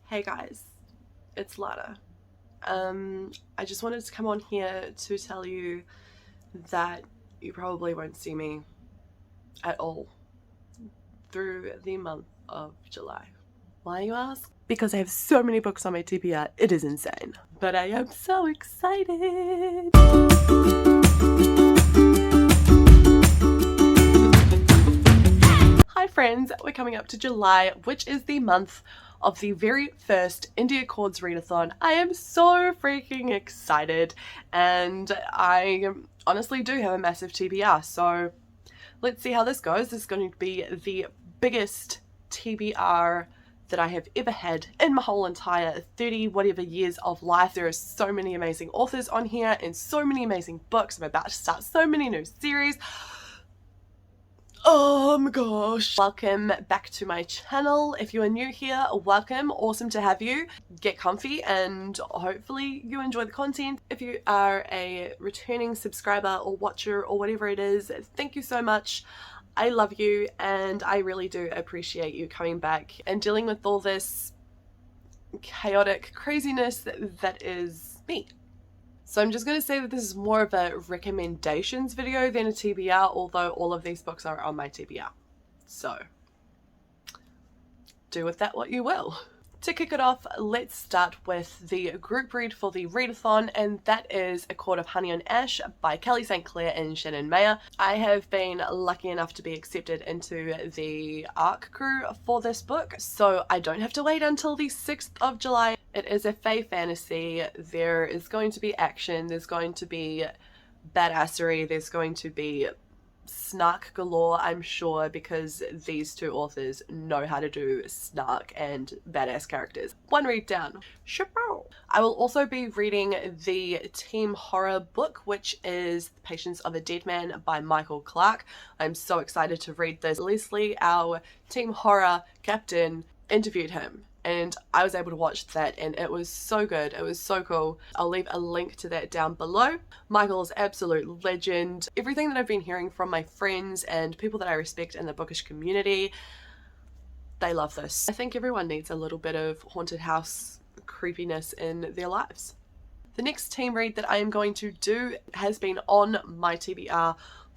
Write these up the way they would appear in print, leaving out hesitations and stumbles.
Hey guys, it's Lana. I just wanted to come on here to tell you that you probably won't see me at all through the month of July. Why, you ask? Because I have so many books on my TBR, it is insane. But I am so excited! Hi friends, we're coming up to July, which is the month of the very first Indie Accords readathon. I am so freaking excited, and I honestly do have a massive TBR, so let's see how this goes. This is going to be the biggest TBR that I have ever had in my whole entire 30 whatever years of life. There are so many amazing authors on here and so many amazing books. I'm about to start so many new series. Oh my gosh. Welcome back to my channel. If you are new here, welcome. Awesome to have you. Get comfy and hopefully you enjoy the content. If you are a returning subscriber or watcher or whatever it is, thank you so much. I love you and I really do appreciate you coming back and dealing with all this chaotic craziness that is me. So I'm just going to say that this is more of a recommendations video than a TBR, although all of these books are on my TBR. So do with that what you will. To kick it off, let's start with the group read for the readathon, and that is A Court of Honey and Ash by Kelly St. Clair and Shannon Mayer. I have been lucky enough to be accepted into the ARC crew for this book, so I don't have to wait until the 6th of July. It is a fae fantasy. There is going to be action, there's going to be badassery, there's going to be snark galore, I'm sure, because these two authors know how to do snark and badass characters. One read down. Chapeau! I will also be reading the team horror book, which is Patience of a Dead Man by Michael Clark. I'm so excited to read this. Leslie, our team horror captain, interviewed him, and I was able to watch that and it was so good. It was so cool. I'll leave a link to that down below. Michael's absolute legend. Everything that I've been hearing from my friends and people that I respect in the bookish community, they love this. I think everyone needs a little bit of haunted house creepiness in their lives. The next team read that I am going to do has been on my TBR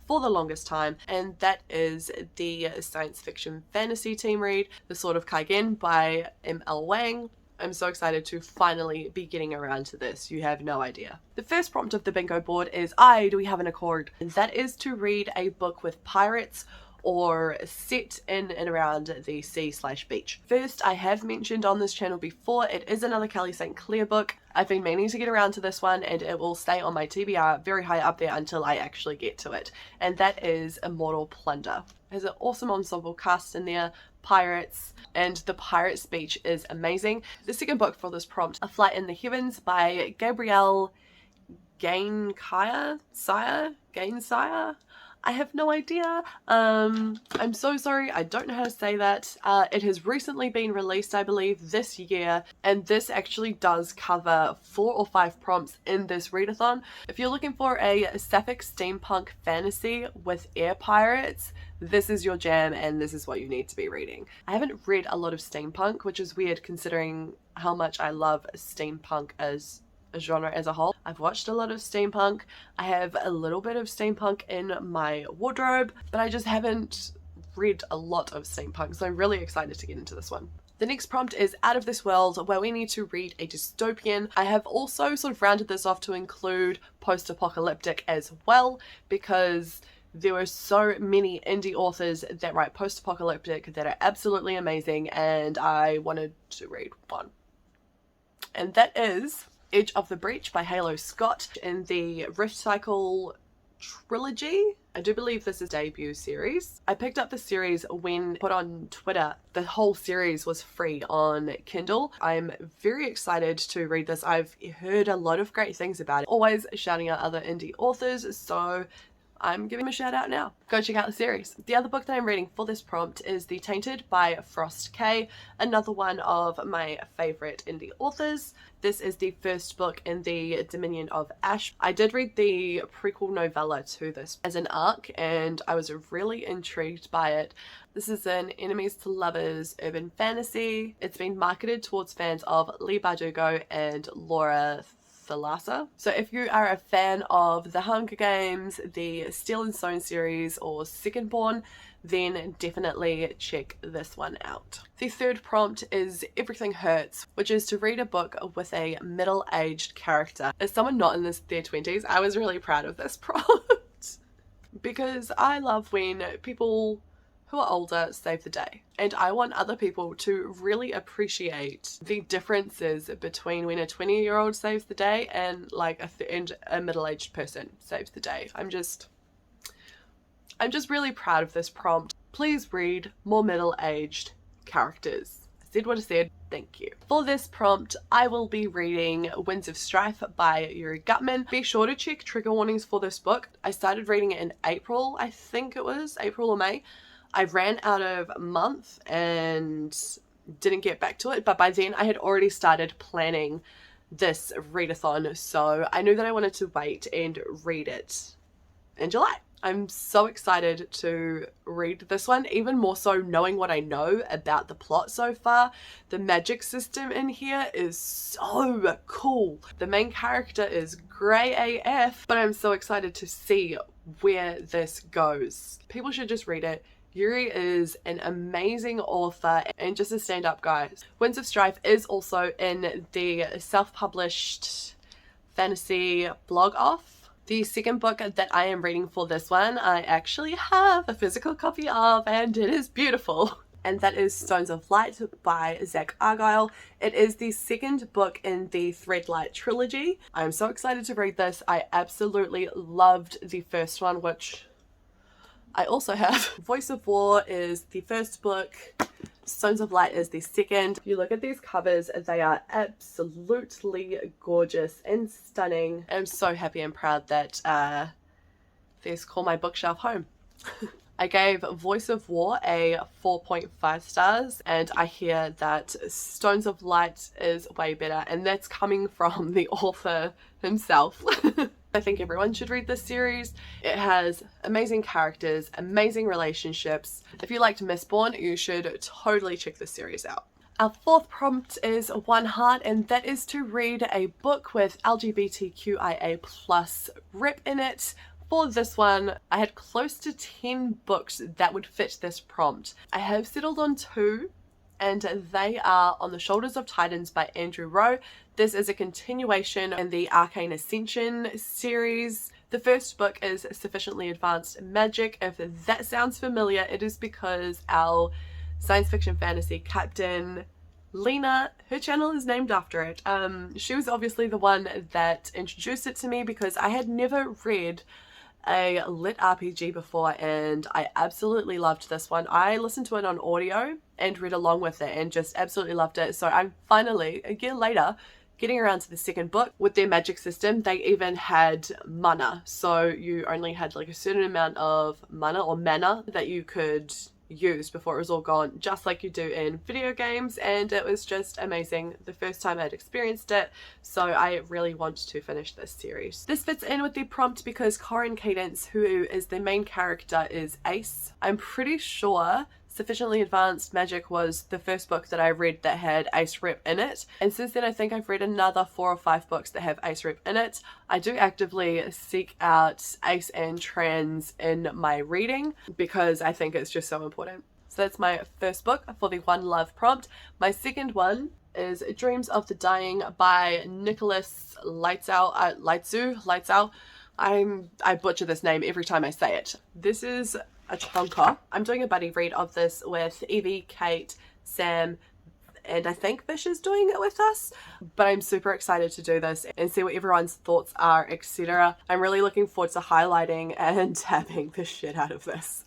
for the longest time, and that is the science fiction fantasy team read, The Sword of Kaigen by M.L. Wang. I'm so excited to finally be getting around to this. You have no idea. The first prompt of the bingo board is, do we have an accord? And that is to read a book with pirates or set in and around the sea/beach. First, I have mentioned on this channel before, it is another Kelly St. Clair book. I've been meaning to get around to this one and it will stay on my TBR very high up there until I actually get to it. And that is Immortal Plunder. There's an awesome ensemble cast in there, pirates, and the pirate speech is amazing. The second book for this prompt, A Flight in the Heavens by Gabrielle Gainsire? I have no idea. I'm so sorry, I don't know how to say that. It has recently been released, I believe, this year, and this actually does cover 4 or 5 prompts in this readathon. If you're looking for a sapphic steampunk fantasy with air pirates, this is your jam and this is what you need to be reading. I haven't read a lot of steampunk, which is weird considering how much I love steampunk as a genre as a whole. I've watched a lot of steampunk. I have a little bit of steampunk in my wardrobe, but I just haven't read a lot of steampunk, so I'm really excited to get into this one. The next prompt is Out of This World, where we need to read a dystopian. I have also sort of rounded this off to include post-apocalyptic as well, because there are so many indie authors that write post-apocalyptic that are absolutely amazing, and I wanted to read one. And that is Edge of the Breach by Halo Scott in the Rift Cycle trilogy. I do believe this is a debut series. I picked up the series when put on Twitter. The whole series was free on Kindle. I'm very excited to read this. I've heard a lot of great things about it. Always shouting out other indie authors, so I'm giving him a shout out now. Go check out the series. The other book that I'm reading for this prompt is The Tainted by Frost K, another one of my favorite indie authors. This is the first book in the Dominion of Ash. I did read the prequel novella to this as an arc, and I was really intrigued by it. This is an enemies to lovers urban fantasy. It's been marketed towards fans of Leigh Bardugo and Laura Thalassa. So if you are a fan of The Hunger Games, the Steel and Stone series, or Secondborn, then definitely check this one out. The third prompt is Everything Hurts, which is to read a book with a middle-aged character. As someone not in their 20s, I was really proud of this prompt because I love when people who are older save the day. And I want other people to really appreciate the differences between when a 20-year-old saves the day and like a middle-aged person saves the day. I'm just really proud of this prompt. Please read more middle-aged characters. I said what I said. Thank you. For this prompt, I will be reading Winds of Strife by Yuri Gutman. Be sure to check trigger warnings for this book. I started reading it in April, I think it was April or May. I ran out of month and didn't get back to it, but by then I had already started planning this readathon, so I knew that I wanted to wait and read it in July. I'm so excited to read this one, even more so knowing what I know about the plot so far. The magic system in here is so cool. The main character is grey AF, but I'm so excited to see where this goes. People should just read it. Yuri is an amazing author and just a stand-up guy. Winds of Strife is also in the self-published fantasy blog off. The second book that I am reading for this one, I actually have a physical copy of, and it is beautiful. And that is Stones of Light by Zach Argyle. It is the second book in the Threadlight trilogy. I'm so excited to read this. I absolutely loved the first one, which I also have. Voice of War is the first book. Stones of Light is the second. If you look at these covers, they are absolutely gorgeous and stunning. I'm so happy and proud that these call my bookshelf home. I gave Voice of War a 4.5 stars, and I hear that Stones of Light is way better, and that's coming from the author himself. I think everyone should read this series. It has amazing characters, amazing relationships. If you liked Mistborn, you should totally check this series out. Our fourth prompt is One Heart, and that is to read a book with LGBTQIA+ rep in it. For this one, I had close to 10 books that would fit this prompt. I have settled on 2, and they are On the Shoulders of Titans by Andrew Rowe. This is a continuation in the Arcane Ascension series. The first book is Sufficiently Advanced Magic. If that sounds familiar, it is because our science fiction fantasy captain, Lena, her channel is named after it. She was obviously the one that introduced it to me because I had never read a lit RPG before, and I absolutely loved this one. I listened to it on audio and read along with it and just absolutely loved it. So I'm finally, a year later, getting around to the second book. With their magic system, they even had mana. So you only had like a certain amount of mana that you could use before it was all gone, just like you do in video games, and it was just amazing the first time I'd experienced it, so I really want to finish this series. This fits in with the prompt because Corin Cadence, who is the main character, is Ace. I'm pretty sure Sufficiently Advanced Magic was the first book that I read that had Ace rep in it, and since then I think I've read another 4 or 5 books that have Ace rep in it. I do actively seek out Ace and trans in my reading because I think it's just so important. So that's my first book for the One Love prompt. My second one is Dreams of the Dying by Nicholas Lightzau. I butcher this name every time I say it. This is a chunker. I'm doing a buddy read of this with Evie, Kate, Sam, and I think Vish is doing it with us, but I'm super excited to do this and see what everyone's thoughts are, etc. I'm really looking forward to highlighting and tapping the shit out of this.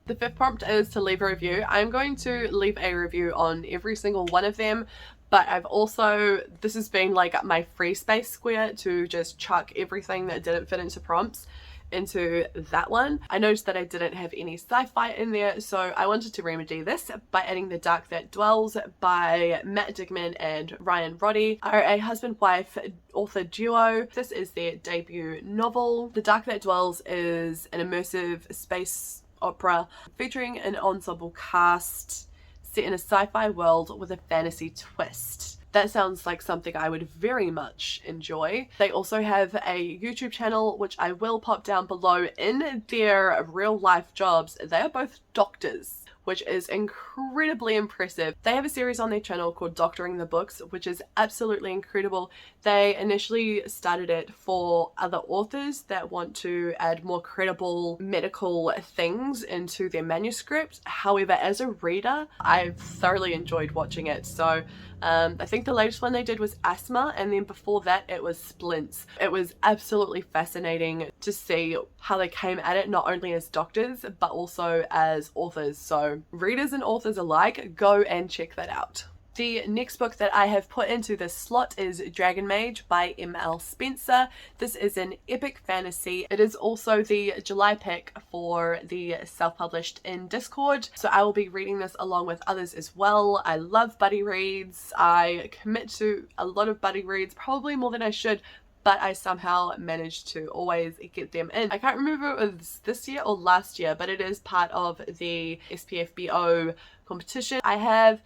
The fifth prompt is to leave a review. I'm going to leave a review on every single one of them, but I've also, this has been like my free space square to just chuck everything that didn't fit into prompts. into that one. I noticed that I didn't have any sci-fi in there, so I wanted to remedy this by adding The Dark That Dwells by Matt Digman and Ryan Roddy, are a husband-wife author duo. This is their debut novel. The Dark That Dwells is an immersive space opera featuring an ensemble cast set in a sci-fi world with a fantasy twist. That sounds like something I would very much enjoy. They also have a YouTube channel, which I will pop down below. In their real life jobs, they are both doctors, which is incredibly impressive. They have a series on their channel called Doctoring the Books, which is absolutely incredible. They initially started it for other authors that want to add more credible medical things into their manuscript. However, as a reader, I've thoroughly enjoyed watching it. So I think the latest one they did was asthma, and then before that it was splints. It was absolutely fascinating to see how they came at it, not only as doctors but also as authors. So readers and authors alike, go and check that out. The next book that I have put into this slot is Dragon Mage by M.L. Spencer. This is an epic fantasy. It is also the July pick for the self-published in Discord, so I will be reading this along with others as well. I love buddy reads. I commit to a lot of buddy reads, probably more than I should, but I somehow managed to always get them in. I can't remember if it was this year or last year, but it is part of the SPFBO competition. I have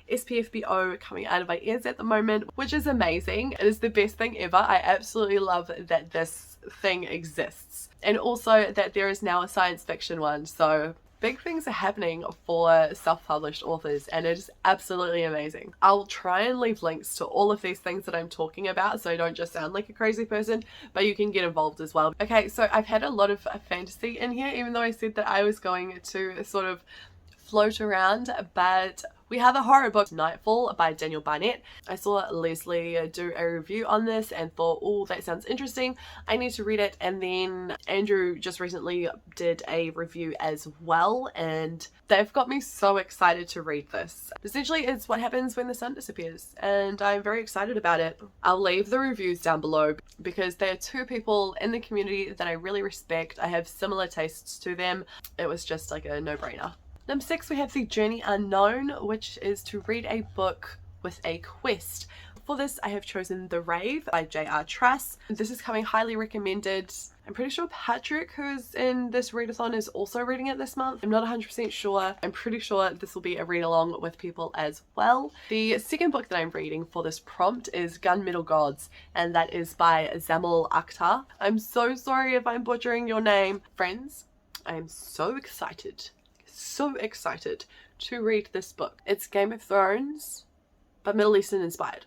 SPFBO coming out of my ears at the moment, which is amazing. It is the best thing ever. I absolutely love that this thing exists, and also that there is now a science fiction one. So big things are happening for self-published authors, and it is absolutely amazing. I'll try and leave links to all of these things that I'm talking about so I don't just sound like a crazy person, but you can get involved as well. Okay, so I've had a lot of fantasy in here, even though I said that I was going to sort of float around, but we have a horror book, Nightfall by Daniel Barnett. I saw Leslie do a review on this and thought, oh, that sounds interesting. I need to read it. And then Andrew just recently did a review as well, and they've got me so excited to read this. Essentially, it's what happens when the sun disappears, and I'm very excited about it. I'll leave the reviews down below because there are two people in the community that I really respect. I have similar tastes to them. It was just like a no-brainer. Number 6, we have The Journey Unknown, which is to read a book with a quest. For this, I have chosen The Rave by J.R. Truss. This is coming highly recommended. I'm pretty sure Patrick, who's in this readathon, is also reading it this month. I'm not 100% sure. I'm pretty sure this will be a read along with people as well. The second book that I'm reading for this prompt is Gunmetal Gods, and that is by Zamil Akhtar. I'm so sorry if I'm butchering your name. Friends, I am so excited to read this book. It's Game of Thrones, but Middle Eastern inspired.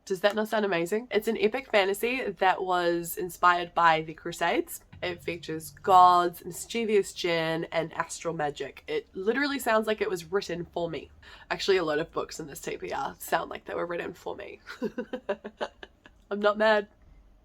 Does that not sound amazing? It's an epic fantasy that was inspired by the Crusades. It features gods, mischievous jinn, and astral magic. It literally sounds like it was written for me. Actually, a lot of books in this TBR sound like they were written for me. I'm not mad.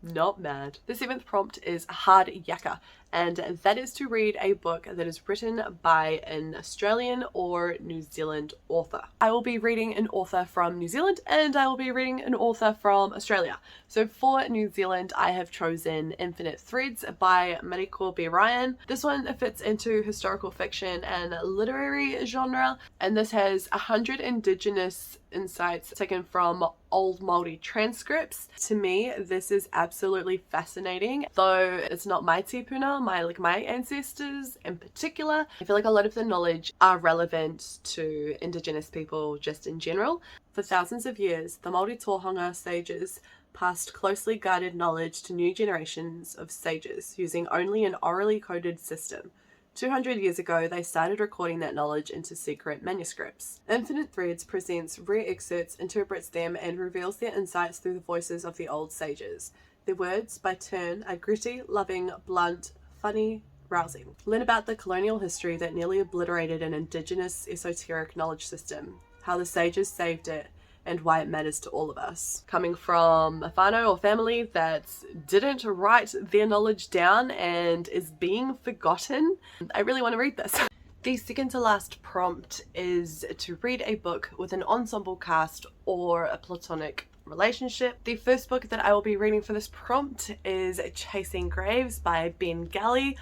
Not mad. The 7th prompt is Hard Yakka, and that is to read a book that is written by an Australian or New Zealand author. I will be reading an author from New Zealand, and I will be reading an author from Australia. So for New Zealand, I have chosen Infinite Threads by Mariko B. Ryan. This one fits into historical fiction and literary genre, and this has 100 Indigenous insights taken from old Māori transcripts. To me, this is absolutely fascinating. Though it's not my tipuna, my ancestors in particular, I feel like a lot of the knowledge are relevant to Indigenous people just in general. For thousands of years, the Māori Tohunga sages passed closely guarded knowledge to new generations of sages using only an orally coded system. 200 years ago, they started recording that knowledge into secret manuscripts. Infinite Threads presents rare excerpts, interprets them, and reveals their insights through the voices of the old sages. Their words, by turn, are gritty, loving, blunt, funny, rousing. Learn about the colonial history that nearly obliterated an Indigenous esoteric knowledge system, how the sages saved it, and why it matters to all of us. Coming from a whānau or family that didn't write their knowledge down and is being forgotten, I really want to read this. The second to last prompt is to read a book with an ensemble cast or a platonic relationship. The first book that I will be reading for this prompt is Chasing Graves by Ben Galley.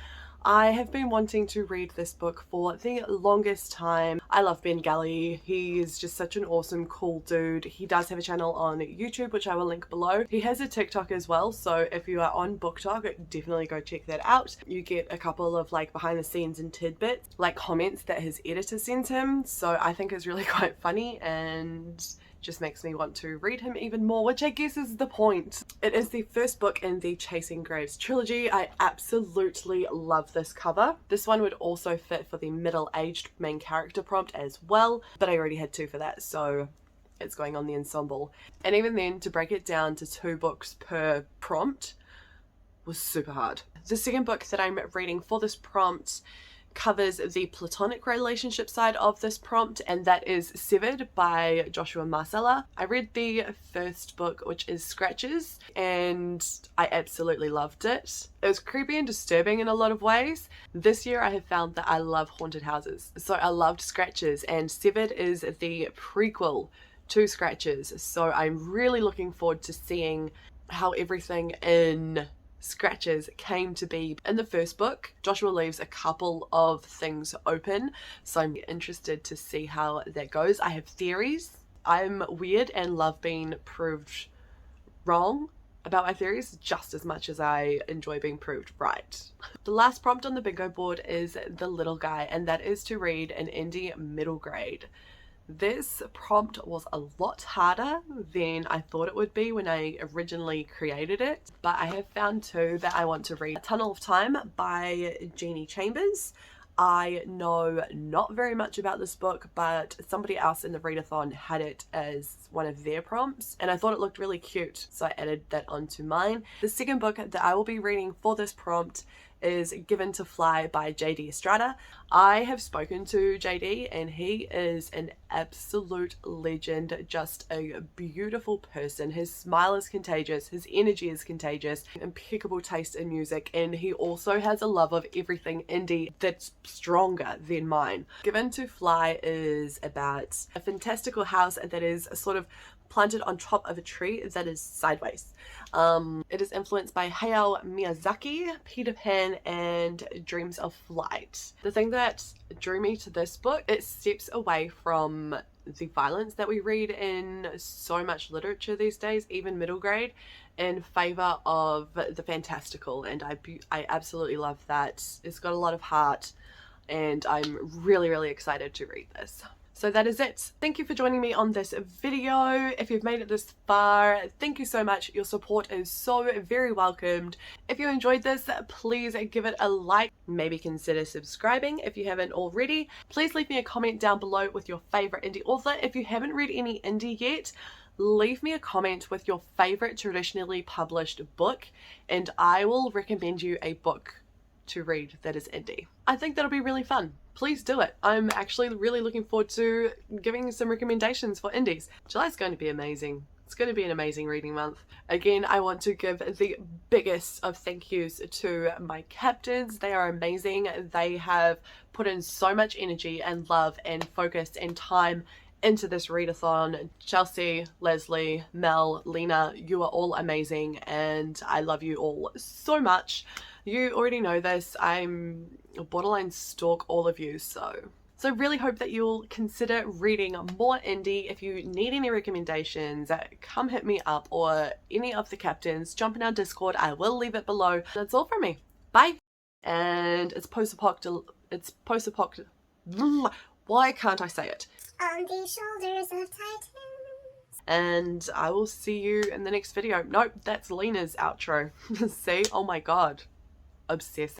I have been wanting to read this book for the longest time. I love Ben Galley. He is just such an awesome, cool dude. He does have a channel on YouTube, which I will link below. He has a TikTok as well, so if you are on BookTok, definitely go check that out. You get a couple of like behind the scenes and tidbits, like comments that his editor sends him, so I think it's really quite funny and just makes me want to read him even more, which I guess is the point. It is the first book in the Chasing Graves trilogy. I absolutely love this cover. This one would also fit for the middle-aged main character prompt as well, but I already had 2 for that, so it's going on the ensemble. And even then, to break it down to 2 books per prompt was super hard. The second book that I'm reading for this prompt covers the platonic relationship side of this prompt, and that is Severed by Joshua Marcella. I read the first book, which is Scratches, and I absolutely loved it. It was creepy and disturbing in a lot of ways. This year I have found that I love haunted houses, so I loved Scratches, and Severed is the prequel to Scratches, so I'm really looking forward to seeing how everything in Scratches came to be. In the first book, Joshua leaves a couple of things open, so I'm interested to see how that goes. I have theories. I'm weird and love being proved wrong about my theories just as much as I enjoy being proved right. The last prompt on the bingo board is The Little Guy, and that is to read an indie middle grade. This prompt was a lot harder than I thought it would be when I originally created it, but I have found 2 that I want to read. Tunnel of Time by Jeannie Chambers. I know not very much about this book, but somebody else in the readathon had it as one of their prompts, and I thought it looked really cute, so I added that onto mine. The second book that I will be reading for this prompt is Given to Fly by JD Estrada. I have spoken to JD and he is an absolute legend, just a beautiful person. His smile is contagious, his energy is contagious, impeccable taste in music, and he also has a love of everything indie that's stronger than mine. Given to Fly is about a fantastical house that is sort of planted on top of a tree that is sideways. It is influenced by Hayao Miyazaki, Peter Pan, and Dreams of Flight. The thing that drew me to this book, it steps away from the violence that we read in so much literature these days, even middle grade, in favor of the fantastical, and I absolutely love that. It's got a lot of heart, and I'm really excited to read this. So that is it. Thank you for joining me on this video. If you've made it this far, thank you so much. Your support is so very welcomed. If you enjoyed this, please give it a like. Maybe consider subscribing if you haven't already. Please leave me a comment down below with your favorite indie author. If you haven't read any indie yet, leave me a comment with your favorite traditionally published book, and I will recommend you a book to read that is indie. I think that'll be really fun. Please do it. I'm actually really looking forward to giving some recommendations for indies. July's going to be amazing. It's going to be an amazing reading month. Again, I want to give the biggest of thank yous to my captains. They are amazing. They have put in so much energy and love and focus and time into this readathon. Chelsea, Leslie, Mel, Lena, you are all amazing and I love you all so much. You already know this. I'm borderline stalk all of you, so really hope that you'll consider reading more indie. If you need any recommendations, come hit me up, or any of the captains, jump in our Discord. I will leave it below. That's all from me. Bye. And it's post-apocalyptic. Why can't I say it? On the shoulders of titans. And I will see you in the next video. Nope, that's Lena's outro. See? Oh my god. Obsessed.